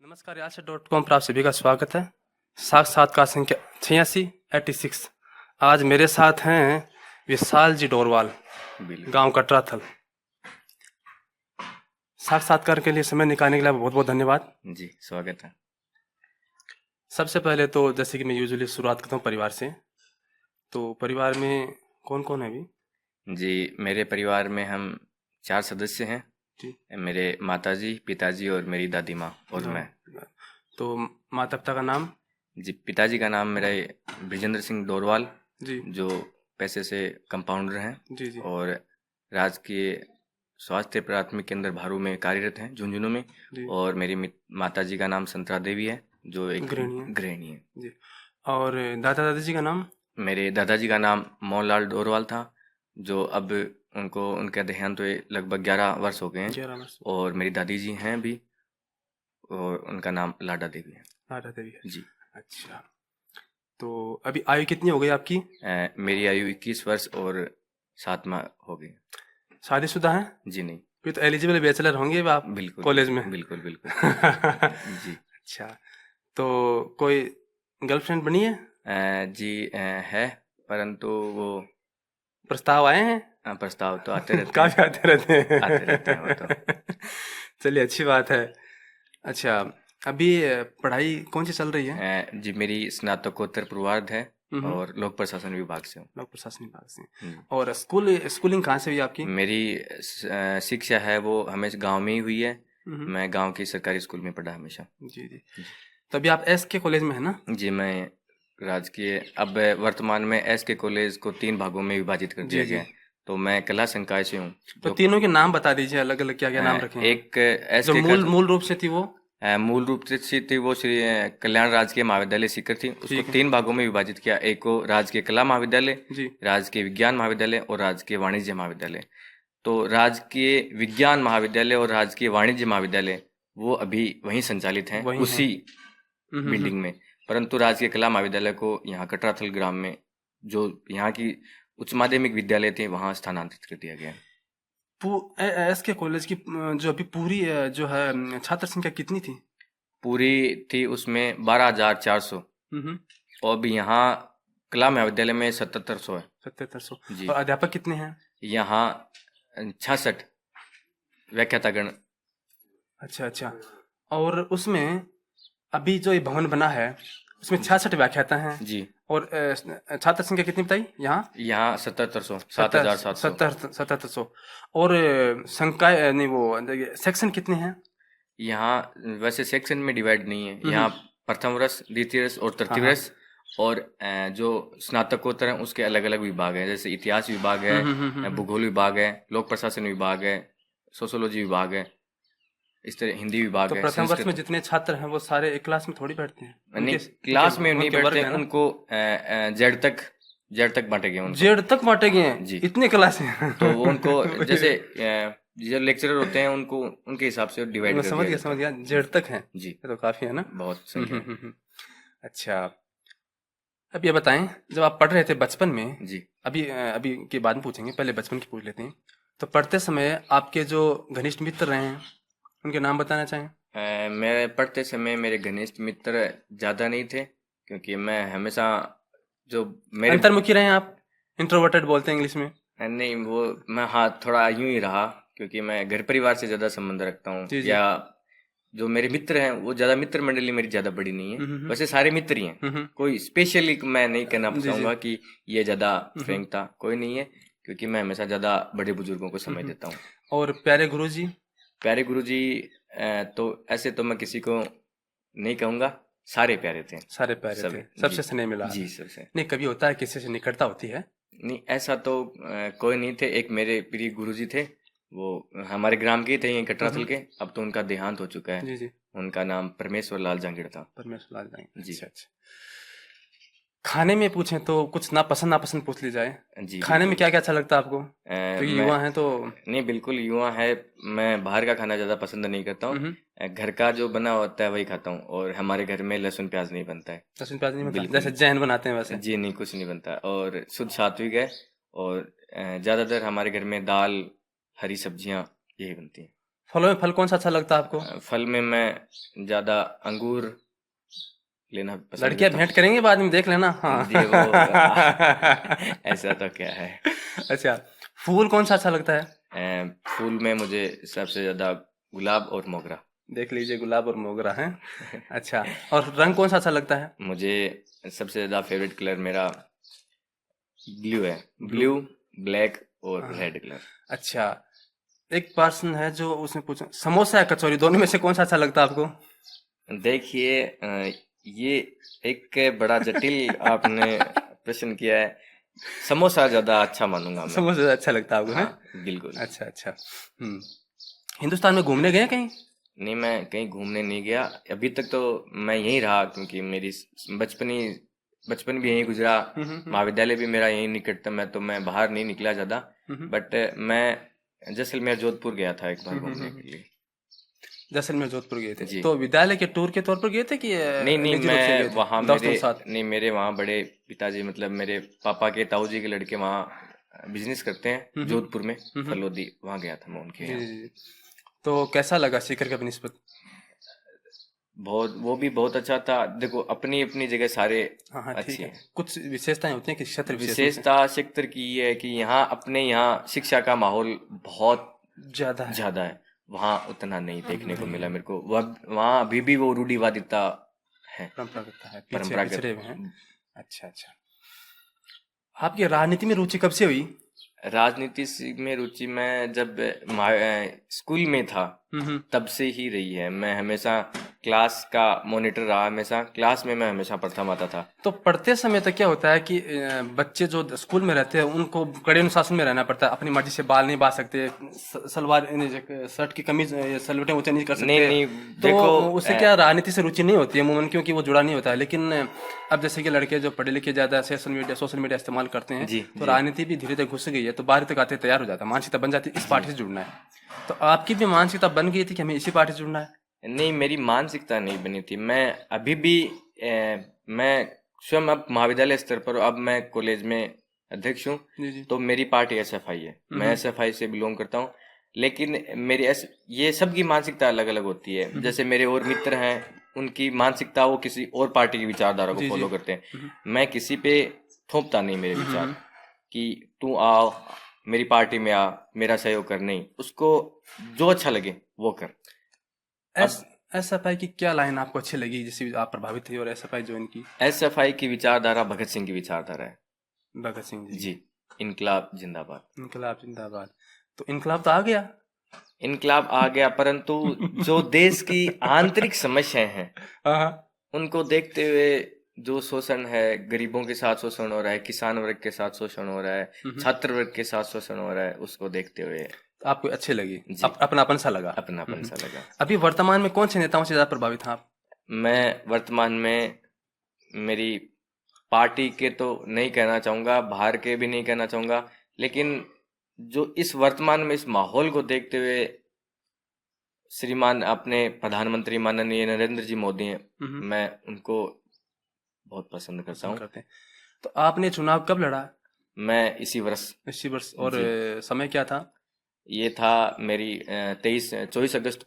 नमस्कार, यार.com पर आप सभी का स्वागत है। साक्षात्कार संख्या 86 आज मेरे साथ हैं विशाल जी डोरवाल, गांव कटराथल। साक्षात्कार के लिए समय निकालने के लिए बहुत बहुत धन्यवाद जी। स्वागत है। सबसे पहले तो जैसे कि मैं यूजुअली शुरुआत करता हूँ परिवार से, तो परिवार में कौन कौन है अभी? जी, मेरे परिवार में हम 4 सदस्य हैं जी। मेरे माताजी, पिताजी और मेरी दादी माँ और मैं। तो माता पिता का नाम? जी, पिताजी का नाम मेरा बृजेंद्र सिंह डोरवाल जी जो पैसे से कंपाउंडर हैं जी जी और राजकीय स्वास्थ्य प्राथमिक केंद्र भारू में कार्यरत हैं, झुंझुनू में। जी। और मेरी माताजी का नाम संतरा देवी है जो एक गृहिणी गृहिणी है। जी। और दादा दादी जी का नाम? मेरे दादाजी का नाम मोहनलाल डोरवाल था, जो अब उनको उनका देहांत हुए लगभग 11 वर्ष हो गए हैं। 11 वर्ष। और मेरी दादी जी हैं भी, और उनका नाम लाडा देवी है। लाडा देवी है जी। अच्छा, तो अभी आयु कितनी हो गई आपकी? मेरी आयु 21 वर्ष और 7 माह हो गई। शादीशुदा हैं? जी नहीं। फिर तो एलिजिबल बैचलर होंगे अब आप बिल्कुल कॉलेज में। बिल्कुल बिल्कुल जी। अच्छा, तो कोई गर्लफ्रेंड बनी है? जी है, परंतु वो प्रस्ताव आए हैं? प्रस्ताव तो आते रहते हैं। काफी आते रहते हैं। आते रहते हैं वो तो। चलिए, अच्छी बात है। अच्छा, अभी पढ़ाई कौन सी चल रही है? जी, मेरी स्नातकोत्तर पूर्वार्ध है हम्म। और लोक प्रशासन विभाग से हूँ। लोक प्रशासन विभाग से। और स्कूलिंग कहाँ से हुई आपकी? मेरी शिक्षा है वो हमेशा गांव में ही हुई है। हम्म। मैं गांव के सरकारी स्कूल में पढ़ा हमेशा। जी जी। तो अभी आप एस के कॉलेज में है ना? जी, मैं राजकीय, अब वर्तमान में एस के कॉलेज को 3 भागों में विभाजित कर दिया जी, गया है। तो मैं कला संकाय से हूँ। तो तीनों के नाम बता दीजिए, अलग अलग क्या क्या नाम रखे हैं। एक एस जो के मूल रूप से थी वो? मूल रूप से थी वो श्री कल्याण राजकीय महाविद्यालय सीकर थी। उसको 3 भागों में विभाजित किया। एक को राजकीय कला महाविद्यालय, राजकीय विज्ञान महाविद्यालय और राजकीय वाणिज्य महाविद्यालय। तो राजकीय विज्ञान महाविद्यालय और राजकीय वाणिज्य महाविद्यालय वो अभी वहीं संचालित हैं, उसी बिल्डिंग में। परंतु राजकीय कला महाविद्यालय को यहाँ कटराथल ग्राम में, जो यहाँ की उच्च माध्यमिक विद्यालय थे, वहाँ स्थानांतरित कर दिया गया। एस के कॉलेज की जो अभी पूरी जो है छात्र संख्या कितनी थी? पूरी थी उसमें 12,400। और अभी यहाँ कला महाविद्यालय में 7700 है। 7700 जी। और अध्यापक कितने हैं? यहाँ 66 व्याख्यातागण। अच्छा अच्छा। और उसमें अभी जो ये भवन बना है उसमें 66 व्याख्याता हैं जी। और छात्र संख्या कितनी बताई यहाँ? 7700, 7700। 7700। और संकाय नहीं, वो सेक्शन कितने हैं? यहाँ वैसे सेक्शन में डिवाइड नहीं है। यहाँ प्रथम वर्ष, द्वितीय वर्ष और तृतीय वर्ष, और जो स्नातकोत्तर है उसके अलग अलग विभाग है। जैसे इतिहास विभाग है, भूगोल विभाग है, लोक प्रशासन विभाग है, सोशियोलॉजी विभाग है, इस तरह हिंदी विभाग है। तो प्रथम वर्ष में जितने छात्र हैं वो सारे एक क्लास में थोड़ी बैठते हैं? नहीं, क्लास में नहीं बैठते हैं। उनको जेड तक बांटे गए। जेड तक बांटे गए हैं जी। इतने क्लास हैं तो उनको जैसे जो लेक्चरर होते हैं उनको उनके हिसाब से डिवाइड कर दिया। समझ गया। जेड तक हैं जी। तो काफी है ना, बहुत सही। अच्छा, अब ये बताएं, जब आप पढ़ रहे थे बचपन में जी, अभी के बाद में पूछेंगे, पहले बचपन की पूछ लेते हैं। तो पढ़ते समय आपके जो घनिष्ठ मित्र रहे हैं उनके नाम बताना चाहें? मैं पढ़ते समय मेरे घनिष्ठ मित्र ज्यादा नहीं थे, क्योंकि मैं हमेशा जो मेरे अंतर्मुखी रहे हैं आप, इंट्रोवर्टेड बोलते हैं इंग्लिश में। नहीं, वो मैं थोड़ा यूं ही रहा, क्योंकि मैं घर परिवार से ज्यादा संबंध रखता हूँ। या जो मेरे मित्र हैं वो ज्यादा, मित्र मंडली मेरी ज्यादा बड़ी नहीं है। वैसे सारे मित्र ही हैं, कोई स्पेशली मैं नहीं कहना चाहूंगा कि ये ज्यादा फ्रेंक था, कोई नहीं है, क्योंकि मैं हमेशा ज्यादा बड़े बुजुर्गों को समय देता हूँ। और प्यारे गुरुजी? प्यारे गुरुजी तो ऐसे तो मैं किसी को नहीं कहूंगा, सारे प्यारे थे। सारे प्यारे थे, सबसे स्नेह मिला? जी, सबसे। नहीं, कभी होता है किसी से निकटता होती है? नहीं, ऐसा तो कोई नहीं थे। एक मेरे प्रिय गुरुजी थे, वो हमारे ग्राम के थे, यहीं कटराथल के। अब तो उनका देहांत हो चुका है। जी जी। उनका नाम परमेश्वर लाल जांगिड़ था। परमेश्वर लाल जांगिड़ जी। अच्छा। खाने में पूछें तो कुछ नापसंद पूछ ली जाए। जी। खाने में क्या क्या अच्छा लगता है आपको? तो युवा हैं तो? नहीं, बिल्कुल युवा है। मैं बाहर का खाना ज्यादा पसंद नहीं करता हूँ। घर का जो बना होता है वही खाता हूँ। और हमारे घर में लहसुन प्याज नहीं बनता है। लहसुन प्याज नहीं बनता जैसे जैन बनाते हैं वैसे? जी नहीं, कुछ नहीं बनता। और शुद्ध सात्विक है। और ज्यादातर हमारे घर में दाल, हरी सब्जियां यही बनती हैं। फलों में फल कौन सा अच्छा लगता है आपको? फल में मैं ज्यादा अंगूर लेना पसंद लड़कियां करता भेंट करेंगे बाद में, देख लेना। हूँ हाँ। जी। वो ऐसा तो क्या है। अच्छा, फूल कौन सा अच्छा लगता है? फूल में मुझे सबसे ज्यादा गुलाब और मोगरा। देख लीजिए, गुलाब और मोगरा है। अच्छा, और रंग कौन सा अच्छा लगता है? मुझे सबसे ज्यादा फेवरेट कलर मेरा ब्लू है। ब्लू। ब्लू, ब्लैक और हाँ। Red colour. अच्छा, एक पर्सन है जो उसने पूछा समोसा या कचौरी, दोनों में से कौन सा अच्छा लगता है आपको? देखिए ये एक बड़ा जटिल आपने प्रश्न किया है। समोसा ज्यादा अच्छा मानूंगा मैं। समोसा ज्यादा अच्छा लगता है आपको, है? हाँ बिल्कुल। अच्छा अच्छा। हिंदुस्तान में घूमने गए कहीं? नहीं, मैं कहीं घूमने नहीं गया अभी तक। तो मैं यहीं रहा क्योंकि मेरी बचपन भी यहीं गुजरा। महाविद्यालय भी मेरा यहीं निकटतम है, तो मैं बाहर नहीं निकला ज्यादा। बट मैं जैसलमेर जोधपुर गया था एक बार घूमने के लिए। जैसलमेर जोधपुर गए थे जी। तो विद्यालय के टूर के तौर पर गए थे कि नहीं नहीं, निजी रूप से गए मैं थे वहाँ दोस्तों मेरे के साथ? नहीं, मेरे वहाँ बड़े पिताजी मतलब मेरे पापा के ताऊ जी के लड़के वहाँ बिजनेस करते हैं जोधपुर में, फलोदी। वहाँ गया था मैं उनके जी यहाँ। जी जी। तो कैसा लगा सीकर का बनिस्पत? बहुत, वो भी बहुत अच्छा था। देखो अपनी अपनी जगह सारे हाँ हाँ, ठीक अच्छे है। हैं। कुछ विशेषताएं होती हैं कि क्षेत्र विशेषों से विशेषता क्षेत्र की ये है कि यहाँ अपने यहाँ शिक्षा का माहौल बहुत ज्यादा है। ज्यादा है। वहाँ उतना नहीं देखने को मिला मेरे को। वहाँ अभी भी वो रूढ़िवादिता है, परंपरागत है, पीछे परंपरागत। पिछड़े हुए हैं। अच्छा अच्छा। आपकी राजनीति में रुचि कब से हुई? राजनीति में रुचि मैं जब स्कूल में था तब से ही रही है। मैं हमेशा क्लास का मॉनिटर रहा। हमेशा क्लास में मैं हमेशा प्रथम आता था। तो पढ़ते समय तो क्या होता है कि बच्चे जो स्कूल में रहते हैं उनको कड़े अनुशासन में रहना पड़ता है, अपनी मर्जी से बाल नहीं बांध सकते, सलवार शर्ट की कमीज सलवटें ऊंचे नहीं कर नहीं सकते। नहीं, तो देखो उससे क्या राजनीति से रुचि नहीं होती है अमूमन, क्योंकि वो जुड़ा नहीं होता है। लेकिन अब जैसे कि लड़के जो पढ़े लिखे ज्यादा सोशल मीडिया इस्तेमाल करते हैं, जी तो जी। राजनीति भी धीरे धीरे घुस गई है, तो बाहर तक आते तैयार हो जाता है, मानसिकता बन जाती है इस पार्टी से जुड़ना है। तो आपकी भी मानसिकता बन गई थी कि हमें इसी पार्टी से जुड़ना है? नहीं, मेरी मानसिकता नहीं बनी थी। मैं अभी भी मैं स्वयं अब महाविद्यालय स्तर पर, अब मैं कॉलेज में अध्यक्ष हूँ। जी जी। तो मेरी पार्टी एसएफआई है। मैं एसएफआई से बिलोंग करता हूँ। लेकिन ये सबकी मानसिकता अलग अलग होती है। जैसे मेरे और मित्र हैं, उनकी मानसिकता वो किसी और पार्टी की विचारधारा को फॉलो करते हैं। मैं किसी पे थोपता नहीं मेरे विचार कि तू आओ मेरी पार्टी में आ, मेरा सहयोग कर। नहीं, उसको जो अच्छा लगे वो कर। एसएफआई की क्या लाइन आपको अच्छी लगी जिससे आप प्रभावित हुई और एसएफआई ज्वाइन की? एसएफआई की विचारधारा भगत सिंह की विचारधारा है। भगत सिंह जी। जी। इनकलाब जिंदाबाद। इनकलाब जिंदाबाद। तो इनकलाब तो आ गया। इनकलाब आ गया, परंतु जो देश की आंतरिक समस्याएं हैं हाँ। उनको देखते हुए, जो शोषण है, गरीबों के साथ शोषण हो रहा है, किसान वर्ग के साथ शोषण हो रहा है, छात्र वर्ग के साथ शोषण हो रहा है, उसको देखते हुए तो आपको अच्छी लगी, जी। अपनापन सा लगा। अपनापन सा लगा। अभी वर्तमान में कौन से नेताओं से ज्यादा प्रभावित हैं आप? मैं वर्तमान में मेरी पार्टी के तो नहीं कहना चाहूंगा, बाहर के भी नहीं कहना चाहूंगा, लेकिन जो इस वर्तमान में इस माहौल को देखते हुए श्रीमान अपने प्रधानमंत्री माननीय नरेंद्र जी मोदी हैं, मैं उनको बहुत पसंद करता हूँ। तो आपने चुनाव कब लड़ा? मैं इसी वर्ष। और समय क्या था? ये था मेरी 24 अगस्त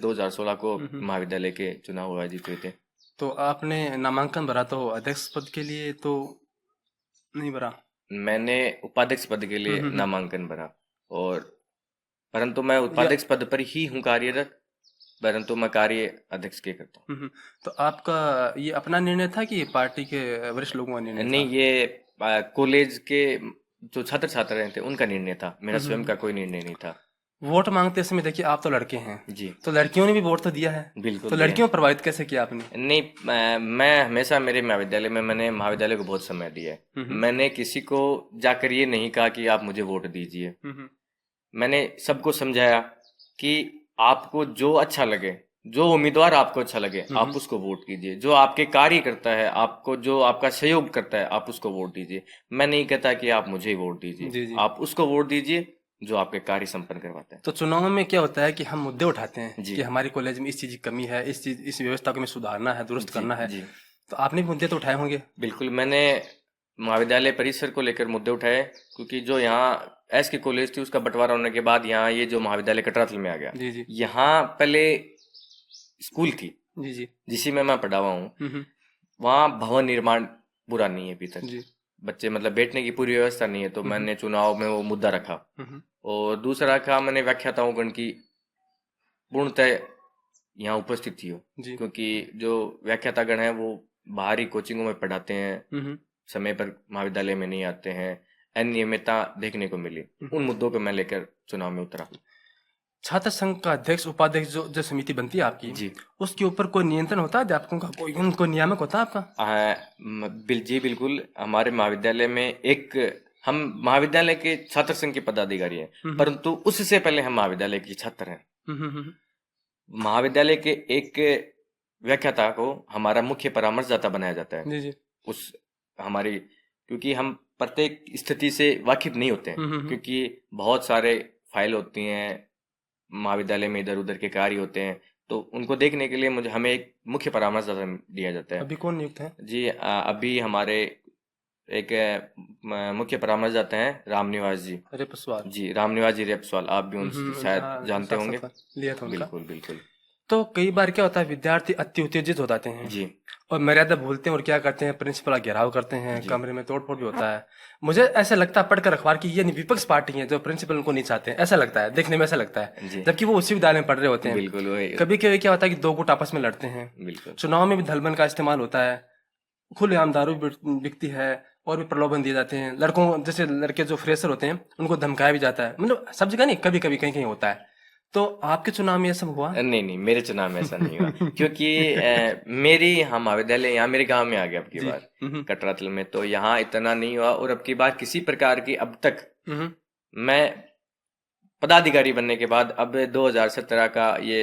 2016 को महाविद्यालय के चुनाव आयोजित हुए थे। तो आपने नामांकन भरा तो अध्यक्ष पद के लिए तो नहीं भरा? मैंने उपाध्यक्ष पद के लिए नामांकन भरा, और परंतु मैं उपाध्यक्ष पद पर ही हूँ कार्यरत, परंतु मैं कार्य अध्यक्ष के करता हूँ। तो आपका ये अपना निर्णय था कि पार्टी के वरिष्ठ लोगों का निर्णय? नहीं, ये कॉलेज के जो छात्र छात्राएं थे उनका निर्णय था, मेरा स्वयं का कोई निर्णय नहीं था। वोट मांगते समय देखिए आप तो लड़के हैं जी, तो लड़कियों ने भी वोट तो दिया है। बिल्कुल। तो लड़कियों को प्रभावित कैसे किया आपने? नहीं, मैं हमेशा मेरे महाविद्यालय में, मैंने महाविद्यालय को बहुत समय दिया है। मैंने किसी को जाकर ये नहीं कहा कि आप मुझे वोट दीजिए। मैंने सबको समझाया कि आपको जो अच्छा लगे, जो उम्मीदवार आपको अच्छा लगे, आप उसको वोट कीजिए। जो आपके कार्य करता है, आपको जो आपका सहयोग करता है, आप उसको वोट दीजिए। मैं नहीं कहता कि आप मुझे वोट दीजिए, आप उसको वोट दीजिए जो आपके कार्य संपन्न करवाता है। तो चुनाव में क्या होता है कि हम मुद्दे उठाते हैं कि हमारे कॉलेज में इस चीज की कमी है, इस व्यवस्था को हमें सुधारना है, दुरुस्त करना है। तो आपने भी मुद्दे तो उठाए होंगे? बिल्कुल, मैंने महाविद्यालय परिसर को लेकर मुद्दे उठाए, क्योंकि जो यहाँ एसके कॉलेज थी, उसका बंटवारा होने के बाद यहाँ ये जो महाविद्यालय कटरातल में आ गया। जी जी यहाँ पहले स्कूल थी जी जी जिसी में मैं पढ़ा हुआ हूँ। वहाँ भवन निर्माण पूरा नहीं है अभी तक। जी बच्चे मतलब बैठने की पूरी व्यवस्था नहीं है, तो मैंने चुनाव में वो मुद्दा रखा। और दूसरा रखा मैंने व्याख्याताओं गण की पूर्णतः यहाँ उपस्थित थी हो, क्योंकि जो व्याख्यातागण है वो बाहरी कोचिंगों में पढ़ाते हैं, समय पर महाविद्यालय में नहीं आते हैं, अनियमितता देखने को मिली। उन मुद्दों को मैं लेकर चुनाव में उतरा। छात्र संघ का अध्यक्ष उपाध्यक्ष जो समिति बनती है आपकी जी, उसके ऊपर कोई नियंत्रण होता है अध्यापकों का, कोई नियामक होता है आपका? जी बिल्कुल। हमारे महाविद्यालय में हम महाविद्यालय के छात्र संघ के पदाधिकारी हैं, परंतु उससे पहले हम महाविद्यालय के छात्र हैं। महाविद्यालय के एक व्याख्याता को हमारा मुख्य परामर्शदाता बनाया जाता है। जी जी। क्योंकि हम प्रत्येक स्थिति से वाकिफ नहीं होते हैं, क्योंकि बहुत सारे फाइल होती हैं महाविद्यालय में, इधर उधर के कार्य होते हैं, तो उनको देखने के लिए हमें एक मुख्य परामर्शदाता दिया जाता है। अभी कौन नियुक्त है? जी अभी हमारे एक मुख्य परामर्शदाता हैं रामनिवास जी रेपसवाल। जी, रामनिवास जी रेपसवाल, आप भी उनसे शायद जानते होंगे। लिया था उनका। बिल्कुल बिल्कुल। तो कई बार क्या होता है विद्यार्थी अति उत्तेजित हो जाते हैं जी, और मर्यादा भूलते हैं और क्या करते हैं प्रिंसिपल का घेराव करते हैं, कमरे में तोड़फोड़ भी होता है। मुझे ऐसा लगता है पढ़कर अखबार की ये विपक्ष पार्टी है जो प्रिंसिपल को नहीं चाहते हैं, ऐसा लगता है, देखने में ऐसा लगता है, जबकि वो उसी विद्यालय में पढ़ रहे होते हैं। बिल्कुल। कभी कभी क्या होता है कि दो गुट आपस में लड़ते हैं। बिल्कुल। चुनाव में भी धलबन का इस्तेमाल होता है, खुलेआम दारू बिकती है और भी प्रलोभन दिए जाते हैं। लड़कों जैसे लड़के जो फ्रेशर होते हैं उनको धमकाया भी जाता है, मतलब सब जगह नहीं, कभी कभी कहीं कहीं होता है। तो आपके चुनाव में ये सब हुआ? नहीं, मेरे चुनाव में ऐसा नहीं हुआ, क्योंकि मेरी यहाँ महाविद्यालय यहाँ मेरे गांव में आ गया अब की बार कटरातल में, तो यहाँ इतना नहीं हुआ। और अब की बार किसी प्रकार की अब तक मैं पदाधिकारी बनने के बाद, अब 2017 का ये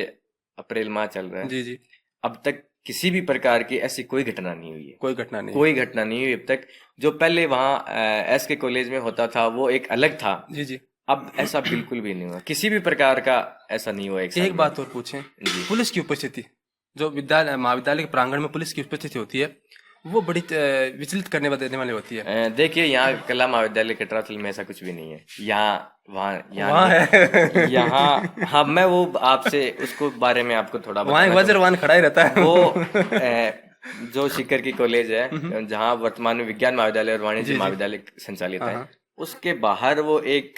अप्रैल माह चल रहा है, जी जी, अब तक किसी भी प्रकार की ऐसी कोई घटना नहीं हुई है। कोई घटना नहीं हुई अब तक। जो पहले वहाँ एसके कॉलेज में होता था वो एक अलग था। जी जी, अब ऐसा बिल्कुल भी नहीं हुआ, किसी भी प्रकार का ऐसा नहीं हुआ। एक बात और पूछें, पुलिस की उपस्थिति जो महाविद्यालय के प्रांगण में पुलिस की उपस्थिति होती है वो बड़ी विचलित करने वाली होती है। देखिए यहाँ कला महाविद्यालय कटरातल में ऐसा कुछ भी नहीं है। यहाँ है यहाँ हाँ, मैं वो आपसे उसको बारे में आपको थोड़ा वहाँ वज्रवान खड़ा ही रहता है। वो जो शिकर की कॉलेज है जहाँ वर्तमान में विज्ञान महाविद्यालय और वाणिज्य महाविद्यालय संचालित है, उसके बाहर वो एक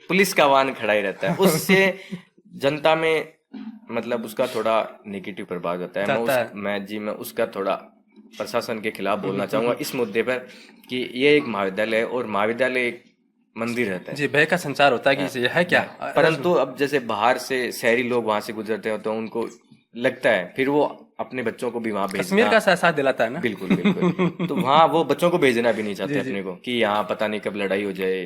पुलिस का वाहन खड़ा ही रहता है। उससे जनता में मतलब उसका थोड़ा नेगेटिव प्रभाव होता है। मैं उसका थोड़ा प्रशासन के खिलाफ बोलना चाहूंगा इस मुद्दे पर कि ये एक महाविद्यालय है और महाविद्यालय एक मंदिर रहता है। जी, भय का संचार होता है कि ये है क्या। परंतु अब जैसे बाहर से शहरी लोग वहां से गुजरते हैं तो उनको लगता है, फिर वो अपने बच्चों को भी वहां भेजना, कश्मीर का एहसास दिलाता है ना। बिल्कुल। तो वहां वो बच्चों को भेजना भी नहीं चाहते अपने को कि यहाँ पता नहीं कब लड़ाई हो जाए,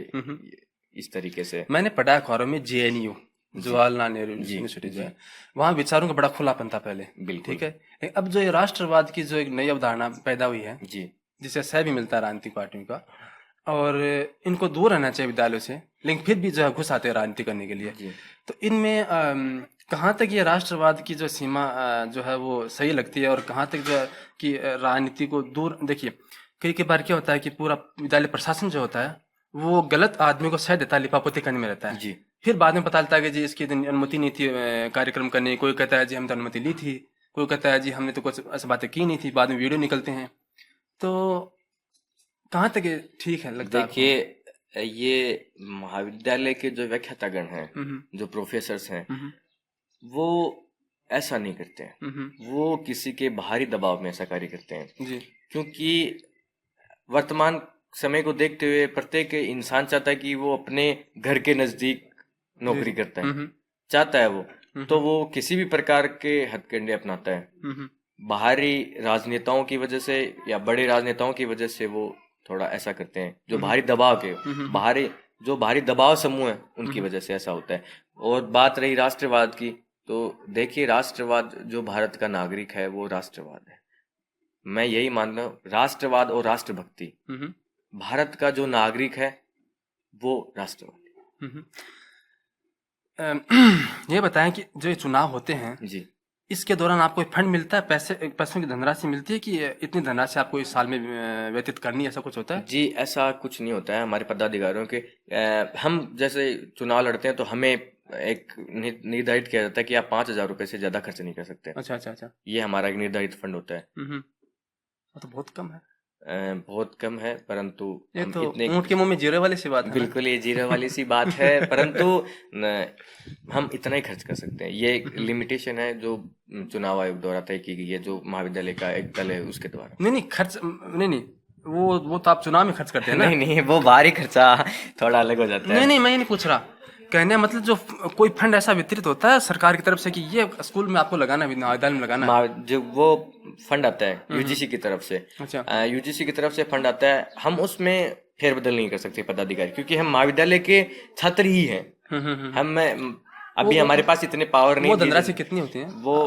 इस तरीके से। मैंने पढ़ा अखबारों में JNU जवाहरलाल नेहरू यूनिवर्सिटी जो है वहाँ विचारों का बड़ा खुलापन था पहले, ठीक है। अब जो ये राष्ट्रवाद की जो एक नई अवधारणा पैदा हुई है जी, जिसे सह भी मिलता है राजनीतिक पार्टियों का, और इनको दूर रहना चाहिए विद्यालयों से, लेकिन फिर भी जो है घुस आते हैं राजनीति करने के लिए। तो इनमें कहाँ तक ये राष्ट्रवाद की जो सीमा जो है वो सही लगती है और कहाँ तक जो है कि राजनीति को दूर। देखिए कई बार क्या होता है कि पूरा विद्यालय प्रशासन जो होता है वो गलत आदमी को सह देता है, लिपापोती करने में रहता है जी। फिर बाद में पता चलता है कि जी इसकी अनुमति नहीं थी कार्यक्रम करने, कोई कहता है जी हम तो अनुमति ली थी, कोई कहता है जी हमने तो कुछ ऐसी बातें की नहीं थी, बाद में वीडियो निकलते हैं। तो कहाँ तक ठीक है लगता है? देखिए ये महाविद्यालय के जो व्याख्यातागण हैं, जो प्रोफेसर्स हैं, वो ऐसा नहीं करते हैं। वो किसी के बाहरी दबाव में ऐसा कार्य करते हैं जी। क्योंकि वर्तमान समय को देखते हुए प्रत्येक इंसान चाहता है कि वो अपने घर के नजदीक नौकरी करता है, चाहता है वो, तो वो किसी भी प्रकार के हथकंडे अपनाता है। बाहरी राजनेताओं की वजह से या बड़े राजनेताओं की वजह से वो थोड़ा ऐसा करते हैं, जो बाहरी दबाव के बाहरी दबाव समूह है उनकी वजह से ऐसा होता है। और बात रही राष्ट्रवाद की, तो देखिए राष्ट्रवाद जो भारत का नागरिक है वो राष्ट्रवाद है। मैं यही मानता हूँ, राष्ट्रवाद और राष्ट्रभक्ति, भारत का जो नागरिक है वो राष्ट्रवादी। ये बताएं कि जो चुनाव होते हैं जी, इसके दौरान आपको फंड मिलता है, पैसों की धनराशि मिलती है कि इतनी धनराशि आपको इस साल में व्यतीत करनी है, ऐसा कुछ होता है? जी, ऐसा कुछ नहीं होता है हमारे पदाधिकारियों के। हम जैसे चुनाव लड़ते हैं तो हमें एक निर्धारित किया जाता है कि आप 5,000 रुपए से ज्यादा खर्च नहीं कर सकते। अच्छा अच्छा अच्छा। ये हमारा एक निर्धारित फंड होता है। तो बहुत कम है। बहुत कम है, परंतु ये हम तो इतने ऊँट के मुंह में जीरे वाली सी बात है ना? बिल्कुल ये जीरो वाली सी बात है, परंतु हम इतना ही खर्च कर सकते हैं। ये एक लिमिटेशन है जो चुनाव आयोग द्वारा तय की गई है, जो महाविद्यालय का एक दल है उसके द्वारा। नहीं खर्च नहीं वो तो आप चुनाव में खर्च करते हैं ना? नहीं वो बाहरी खर्चा थोड़ा अलग हो जाता है। नहीं मैं ये नहीं पूछ रहा, कहने का मतलब जो कोई फंड ऐसा वितरित होता है सरकार की तरफ से कि ये स्कूल में आपको लगाना है, विद्यालय में लगाना है? जो वो फंड आता है यूजीसी की तरफ से। अच्छा। यूजीसी की तरफ से फंड आता है, हम उसमें फेरबदल नहीं कर सकते पदाधिकारी, क्योंकि हम महाविद्यालय के छात्र ही हैं। हम अभी हमारे पास इतने पावर नहीं। वो धनराशि कितनी होती है वो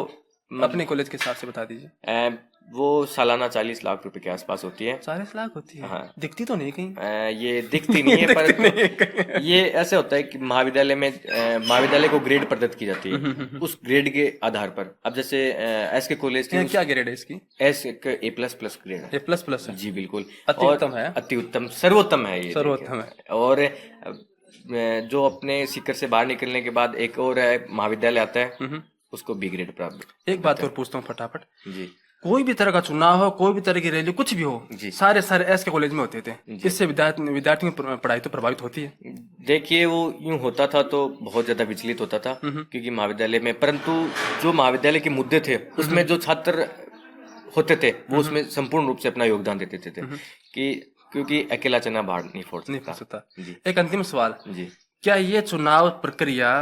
अपने कॉलेज के हिसाब से बता दीजिए। वो सालाना 40 लाख रुपए के आसपास होती है। 40 लाख होती है? हाँ। दिखती तो नहीं कहीं? ये दिखती नहीं है, पर ये ऐसे होता है कि महाविद्यालय में महाविद्यालय को ग्रेड प्रदत्त की जाती है उस ग्रेड के आधार पर। अब जैसे एस के कॉलेज की क्या ग्रेड है इसकी? एस A++ ग्रेड है। A++ है? जी बिल्कुल, अति उत्तम है। अति उत्तम, सर्वोत्तम है ये। सर्वोत्तम है। और जो अपने सीकर से बाहर निकलने के बाद एक और महाविद्यालय आता है, उसको बी ग्रेड प्राप्त। एक बात और पूछता हूँ फटाफट जी। कोई भी तरह का चुनाव हो, कोई भी तरह की रैली, कुछ भी हो, सारे एस के कॉलेज में होते थे। इससे विद्यार्थियों की पढ़ाई तो प्रभावित होती है। देखिए वो यूं होता था तो बहुत ज्यादा विचलित होता था, क्योंकि महाविद्यालय में, परंतु जो महाविद्यालय के मुद्दे थे उसमें जो छात्र होते थे वो उसमें संपूर्ण रूप से अपना योगदान देते थे कि क्योंकि अकेला चना बाहर नहीं फोड़ सकता। एक अंतिम सवाल जी, क्या ये चुनाव प्रक्रिया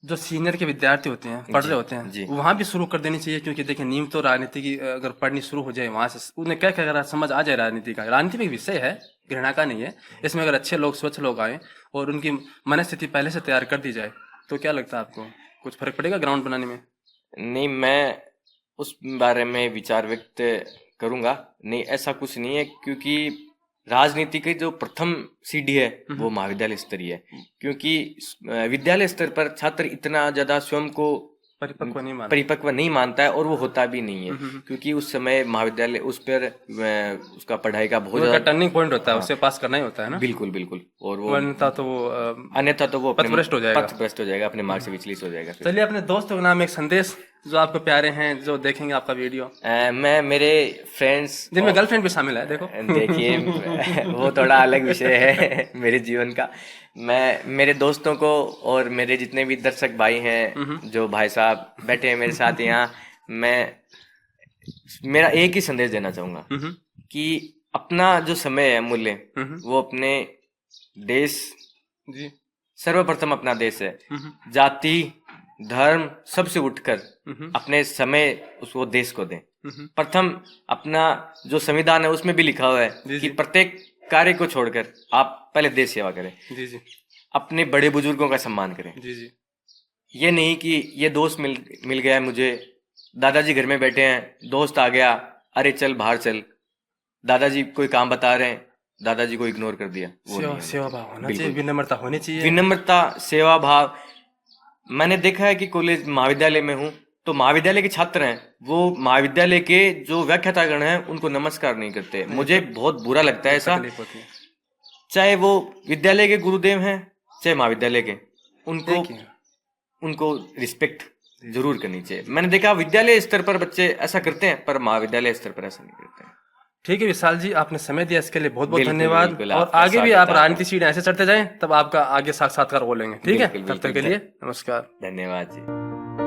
जो सीनियर के विद्यार्थी होते हैं, पढ़ रहे होते हैं, वहां भी शुरू कर देनी चाहिए? क्योंकि देखिए नींव तो राजनीति की अगर पढ़नी शुरू हो जाए वहां से, उन्हें क्या क्या समझ आ जाए राजनीति का। राजनीति में एक विषय है, घृणा का नहीं है। इसमें अगर अच्छे लोग, स्वच्छ लोग आए और उनकी मनस्थिति पहले से तैयार कर दी जाए तो क्या लगता है आपको, कुछ फर्क पड़ेगा ग्राउंड बनाने में? नहीं, मैं उस बारे में विचार व्यक्त करूंगा। नहीं, ऐसा कुछ नहीं है, क्योंकि राजनीति की जो प्रथम सीढ़ी है वो महाविद्यालय स्तरीय है, क्योंकि विद्यालय स्तर पर छात्र इतना ज्यादा स्वयं को परिपक्व नहीं मानता है, और वो होता भी नहीं है, क्योंकि उस समय महाविद्यालय उस पर उसका पढ़ाई का बहुत ज्यादा टर्निंग पॉइंट होता है, उसे पास करना ही होता है ना। बिल्कुल बिल्कुल। और वो अन्यथा तो वो पथभ्रष्ट हो जाएगा, अपने मार्ग से विचलित हो जाएगा। चलिए अपने दोस्तों के नाम एक संदेश जो आपको प्यारे हैं, जो देखेंगे आपका वीडियो। मैं मेरे फ्रेंड्स, जिनमें गर्लफ्रेंड भी शामिल है, देखो देखिए वो थोड़ा अलग विषय है मेरे जीवन का। मैं मेरे दोस्तों को और मेरे जितने भी दर्शक भाई हैं, जो भाई साहब बैठे हैं मेरे साथ यहाँ, मेरा एक ही संदेश देना चाहूंगा कि अपना जो समय है मूल्य, वो अपने देश, सर्वप्रथम अपना देश है, जाति धर्म सबसे उठकर अपने समय उसको देश को दें। प्रथम अपना जो संविधान है उसमें भी लिखा हुआ है कि प्रत्येक कार्य को छोड़कर आप पहले देश सेवा करें। अपने बड़े बुजुर्गों का सम्मान करें। ये नहीं कि ये दोस्त मिल गया है मुझे, दादाजी घर में बैठे हैं, दोस्त आ गया, अरे चल बाहर चल, दादाजी कोई काम बता रहे हैं, दादाजी को इग्नोर कर दिया। सेवा भाव होना चाहिए, विनम्रता होनी चाहिए। विनम्रता, सेवा भाव। मैंने देखा है कि कॉलेज महाविद्यालय में हूँ तो महाविद्यालय के छात्र हैं, वो महाविद्यालय के जो व्याख्यातागण हैं उनको नमस्कार नहीं करते। मुझे बहुत बुरा लगता है ऐसा, चाहे वो विद्यालय के गुरुदेव हैं चाहे महाविद्यालय के, उनको रिस्पेक्ट जरूर करनी चाहिए। मैंने देखा विद्यालय स्तर पर बच्चे ऐसा करते हैं, पर महाविद्यालय स्तर पर ऐसा नहीं करते हैं। ठीक है विशाल जी, आपने समय दिया, इसके लिए बहुत बहुत धन्यवाद। और आगे भी आप राजनीति सीढ़ी ऐसे चढ़ते जाएं, तब आपका आगे साक्षात्कार हो लेंगे। ठीक है, तब तक के लिए नमस्कार, धन्यवाद जी।